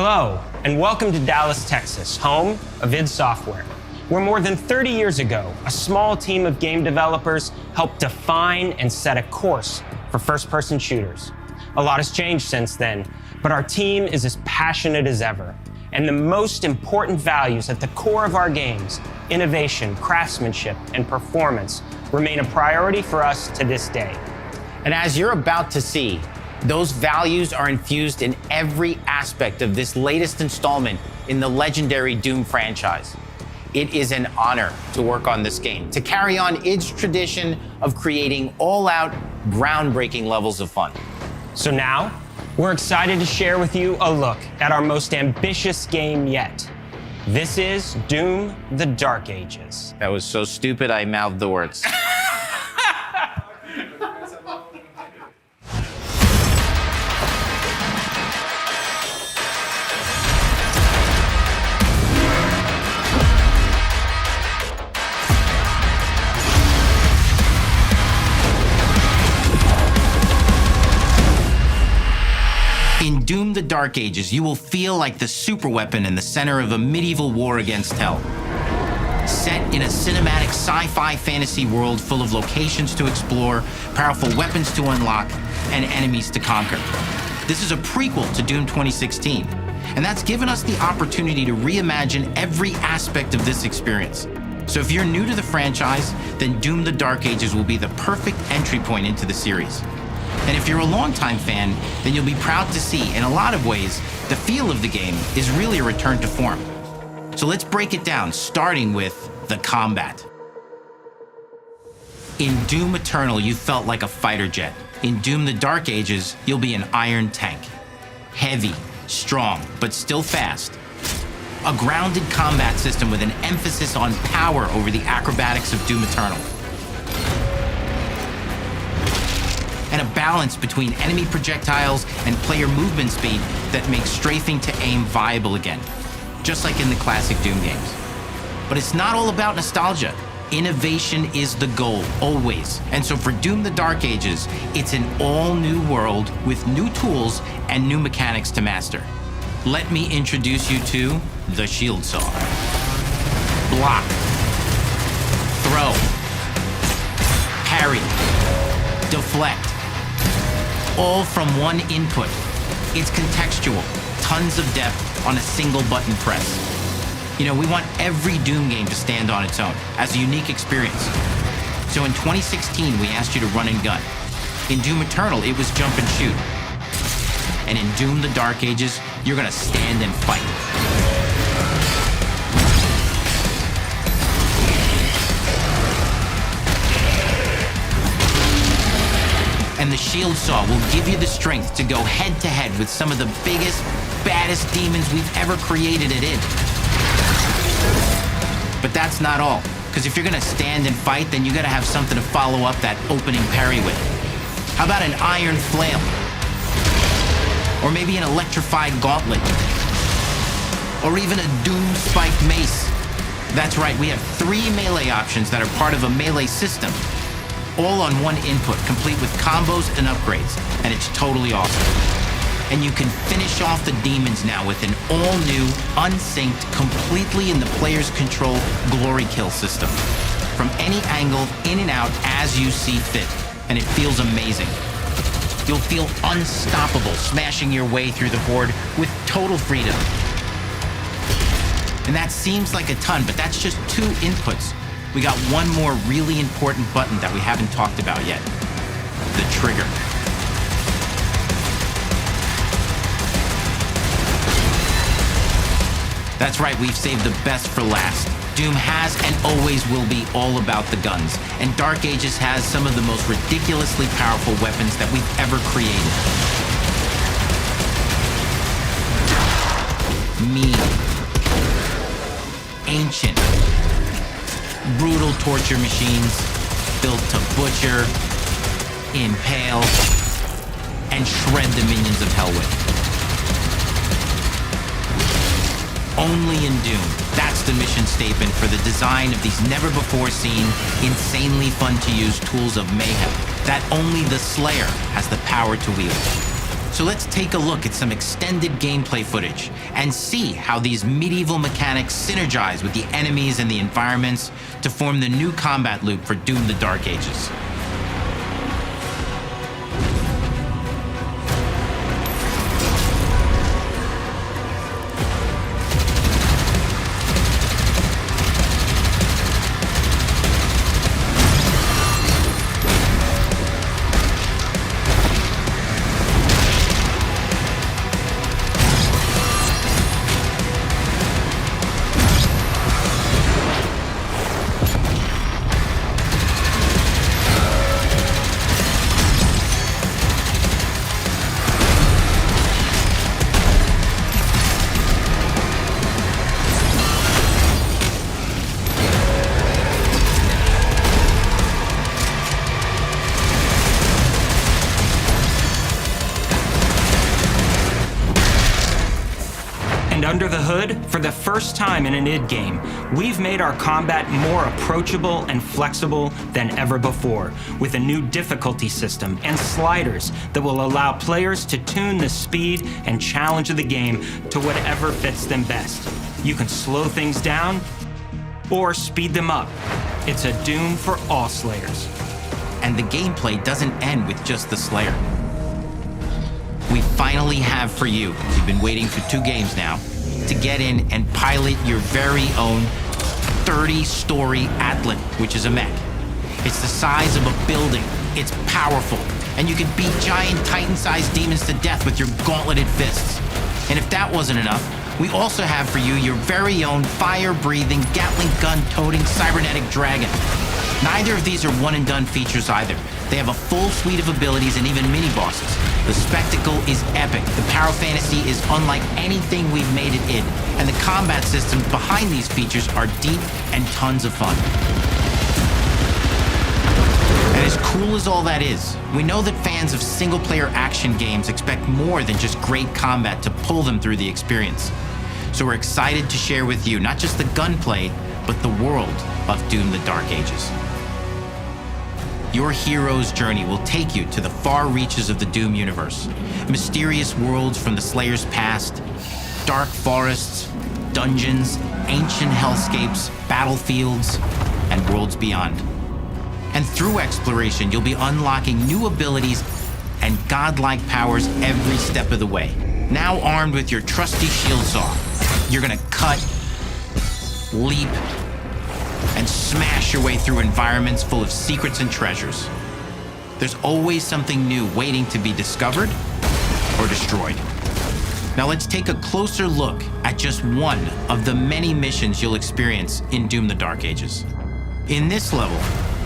Hello, and welcome to Dallas, Texas, home of id Software, where more than 30 years ago, a small team of game developers helped define and set a course for first-person shooters. A lot has changed since then, but our team is as passionate as ever. And the most important values at the core of our games, innovation, craftsmanship, and performance, remain a priority for us to this day. And as you're about to see, those values are infused in every aspect of this latest installment in the legendary Doom franchise. It is an honor to work on this game, to carry on its tradition of creating all-out, groundbreaking levels of fun. So now, we're excited to share with you a look at our most ambitious game yet. This is Doom: The Dark Ages. That was so stupid, I mouthed the words. In Doom: The Dark Ages, you will feel like the superweapon in the center of a medieval war against hell. Set in a cinematic sci-fi fantasy world full of locations to explore, powerful weapons to unlock, and enemies to conquer. This is a prequel to Doom 2016, and that's given us the opportunity to reimagine every aspect of this experience. So if you're new to the franchise, then Doom: The Dark Ages will be the perfect entry point into the series. And if you're a longtime fan, then you'll be proud to see, in a lot of ways, the feel of the game is really a return to form. So let's break it down, starting with the combat. In Doom Eternal, you felt like a fighter jet. In Doom: The Dark Ages, you'll be an iron tank. Heavy, strong, but still fast. A grounded combat system with an emphasis on power over the acrobatics of Doom Eternal. And a balance between enemy projectiles and player movement speed that makes strafing to aim viable again, just like in the classic Doom games. But it's not all about nostalgia. Innovation is the goal, always. And so for Doom: The Dark Ages, it's an all-new world with new tools and new mechanics to master. Let me introduce you to the shield saw. Block. Throw. Parry. Deflect. All from one input. It's contextual, tons of depth on a single button press. You know, we want every Doom game to stand on its own as a unique experience. So in 2016, we asked you to run and gun. In Doom Eternal, it was jump and shoot. And in Doom: The Dark Ages, you're gonna stand and fight. And the shield saw will give you the strength to go head-to-head with some of the biggest, baddest demons we've ever created at id. But that's not all, because if you're gonna stand and fight, then you gotta have something to follow up that opening parry with. How about an iron flail? Or maybe an electrified gauntlet? Or even a doom-spiked mace? That's right, we have 3 melee options that are part of a melee system, all on one input, complete with combos and upgrades, and it's totally awesome. And you can finish off the demons now with an all-new, unsynced, completely in the player's control glory kill system. From any angle, in and out, as you see fit, and it feels amazing. You'll feel unstoppable smashing your way through the horde with total freedom. And that seems like a ton, but that's just 2 inputs. We got one more really important button that we haven't talked about yet. The trigger. That's right, we've saved the best for last. Doom has and always will be all about the guns, and Dark Ages has some of the most ridiculously powerful weapons that we've ever created. Mean. Ancient. Brutal torture machines built to butcher, impale, and shred the minions of hell with. Only in Doom, that's the mission statement for the design of these never-before-seen, insanely fun-to-use tools of mayhem that only the Slayer has the power to wield. So So let's take a look at some extended gameplay footage and see how these medieval mechanics synergize with the enemies and the environments to form the new combat loop for Doom: The Dark Ages. And under the hood, for the first time in an id game, we've made our combat more approachable and flexible than ever before, with a new difficulty system and sliders that will allow players to tune the speed and challenge of the game to whatever fits them best. You can slow things down or speed them up. It's a Doom for all Slayers. And the gameplay doesn't end with just the Slayer. We finally have for you, you've been waiting for 2 games now, to get in and pilot your very own 30-story Atlan, which is a mech. It's the size of a building, it's powerful, and you can beat giant Titan-sized demons to death with your gauntleted fists. And if that wasn't enough, we also have for you your very own fire-breathing, Gatling gun-toting cybernetic dragon. Neither of these are one-and-done features either. They have a full suite of abilities and even mini-bosses. The spectacle is epic. The power fantasy is unlike anything we've made it in. And the combat systems behind these features are deep and tons of fun. And as cool as all that is, we know that fans of single-player action games expect more than just great combat to pull them through the experience. So we're excited to share with you not just the gunplay, but the world of Doom: The Dark Ages. Your hero's journey will take you to the far reaches of the Doom universe. Mysterious worlds from the Slayer's past, dark forests, dungeons, ancient hellscapes, battlefields, and worlds beyond. And through exploration, you'll be unlocking new abilities and godlike powers every step of the way. Now armed with your trusty shield saw, you're gonna cut, leap, and smash your way through environments full of secrets and treasures. There's always something new waiting to be discovered or destroyed. Now let's take a closer look at just one of the many missions you'll experience in Doom: The Dark Ages. In this level,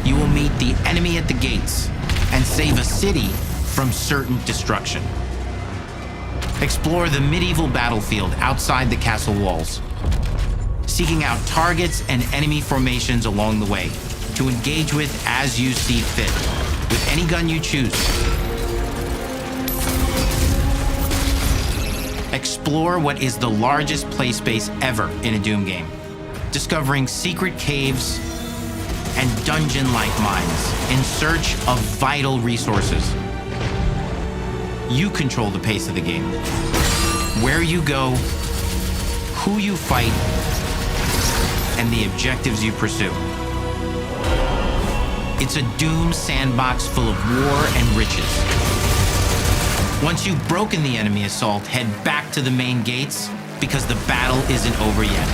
you will meet the enemy at the gates and save a city from certain destruction. Explore the medieval battlefield outside the castle walls, seeking out targets and enemy formations along the way to engage with as you see fit, with any gun you choose. Explore what is the largest play space ever in a Doom game, discovering secret caves and dungeon-like mines in search of vital resources. You control the pace of the game, where you go, who you fight, and the objectives you pursue. It's a Doom sandbox full of war and riches. Once you've broken the enemy assault, head back to the main gates because the battle isn't over yet.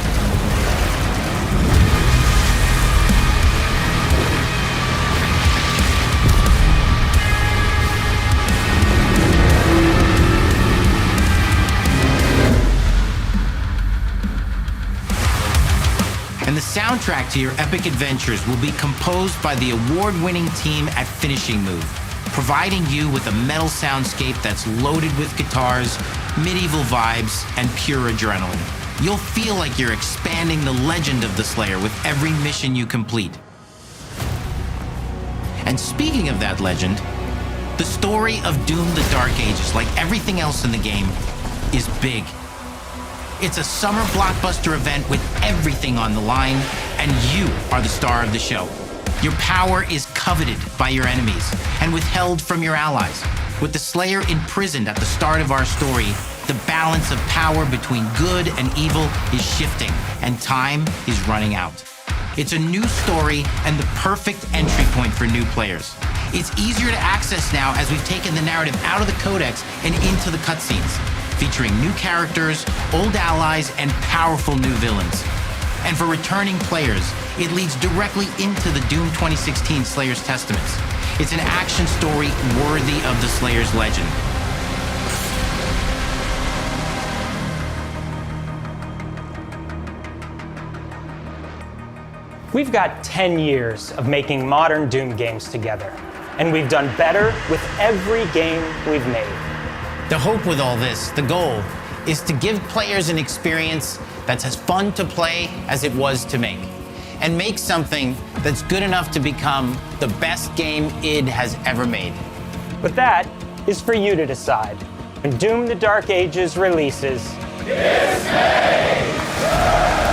And the soundtrack to your epic adventures will be composed by the award-winning team at Finishing Move, providing you with a metal soundscape that's loaded with guitars, medieval vibes, and pure adrenaline. You'll feel like you're expanding the legend of the Slayer with every mission you complete. And speaking of that legend, the story of Doom: The Dark Ages, like everything else in the game, is big. It's a summer blockbuster event with everything on the line, and you are the star of the show. Your power is coveted by your enemies and withheld from your allies. With the Slayer imprisoned at the start of our story, the balance of power between good and evil is shifting, and time is running out. It's a new story and the perfect entry point for new players. It's easier to access now as we've taken the narrative out of the codex and into the cutscenes, featuring new characters, old allies, and powerful new villains. And for returning players, it leads directly into the Doom 2016 Slayer's Testaments. It's an action story worthy of the Slayer's legend. We've got 10 years of making modern Doom games together, and we've done better with every game we've made. The hope with all this, the goal, is to give players an experience that's as fun to play as it was to make, and make something that's good enough to become the best game id has ever made. But that is for you to decide. When Doom: The Dark Ages releases, It's May!